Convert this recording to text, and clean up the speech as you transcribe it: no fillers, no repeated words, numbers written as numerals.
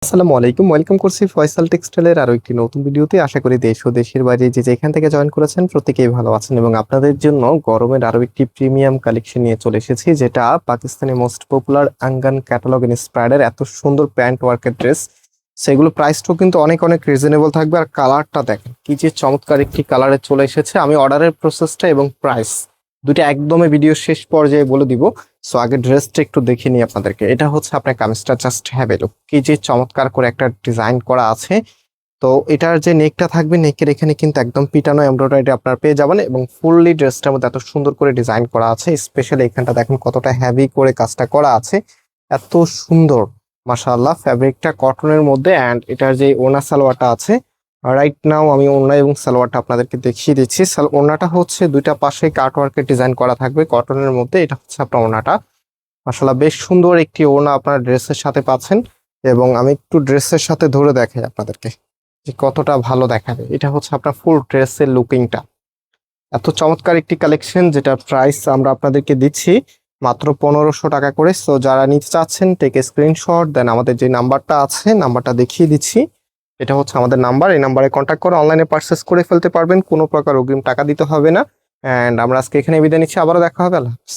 আসসালামু আলাইকুম, ওয়েলকাম করছি ফয়সাল টেক্সটাইলের আরো একটি নতুন ভিডিওতে। আশা করি দেশ ও দেশের বাইরে যে যেখান থেকে জয়েন করেছেন প্রত্যেকেই ভালো আছেন এবং আপনাদের জন্য গরমের আরো একটি প্রিমিয়াম কালেকশন নিয়ে চলে এসেছি, যেটা পাকিস্তানি মোস্ট পপুলার আঙ্গান ক্যাটালগ ইন্সপায়ার্ড এত সুন্দর প্যান্ট ওয়ার্কের ড্রেস। সেগুলো প্রাইসটাও কিন্তু অনেক অনেক রিজনেবল থাকবে। আর কালারটা দেখেন কি যে চমৎকার একটি কালারে চলে এসেছে। আমি অর্ডারের প্রসেসটা এবং প্রাইস দুটো একদমই ভিডিও শেষ পর্যায়ে বলে দিব। সো আগে ড্রেসটা একটু দেখে নিই আপনাদেরকে। এটা হচ্ছে আপনার কামিজটা, জাস্ট হ্যাভ এ লুক, কি যে চমৎকার করে একটা ডিজাইন করা আছে। তো এটার যে নেকটা থাকবে, নেকের এখানে কিন্তু একদম পিটানো এমব্রয়ডারি আপনার পেয়ে যাবেন এবং ফুললি ড্রেসটার মধ্যে এত সুন্দর করে ডিজাইন করা আছে। স্পেশালি এখানটা দেখেন কতটা হেভি করে কাজটা করা আছে, এত সুন্দর মাশাআল্লাহ। ফ্যাব্রিকটা কটনের মধ্যে অ্যান্ড এটার যে ওনা সালোয়ারটা আছে, রাইট নাও আমি ওনা এবং সালোয়ারটা আপনাদেরকে দেখিয়ে দিচ্ছি। ওনাটা হচ্ছে দুইটা পাশে কাটওয়ার্কের ডিজাইন করা থাকবে কটনের মধ্যে। এটা হচ্ছে আপনার ওনাটা, মাশাআল্লাহ বেশ সুন্দর একটি ওড়না আপনার ড্রেসের সাথে পাচ্ছেন। এবং আমি একটু ড্রেসের সাথে ধরে দেখাই আপনাদেরকে যে কতটা ভালো দেখাবে। এটা হচ্ছে আপনার ফুল ড্রেসের লুকিংটা, এত চমৎকার একটি কালেকশন, যেটা প্রাইস আমরা আপনাদেরকে দিচ্ছি মাত্র 1500 টাকা করে। সো যারা নিতে চাচ্ছেন টেক স্ক্রিনশট দেন, আমাদের যে নাম্বারটা আছে নাম্বারটা দেখিয়ে দিচ্ছি। এটা হচ্ছে আমাদের নাম্বার, এই নাম্বারে কন্ট্যাক্ট করে অনলাইনে পারচেস করে ফেলতে পারবেন, কোনো প্রকার অগ্রিম টাকা দিতে হবে না। অ্যান্ড আমরা আজকে এখানে বিদায় নিচ্ছি, আবারও দেখা হবে, আল্লাহ হাফেজ।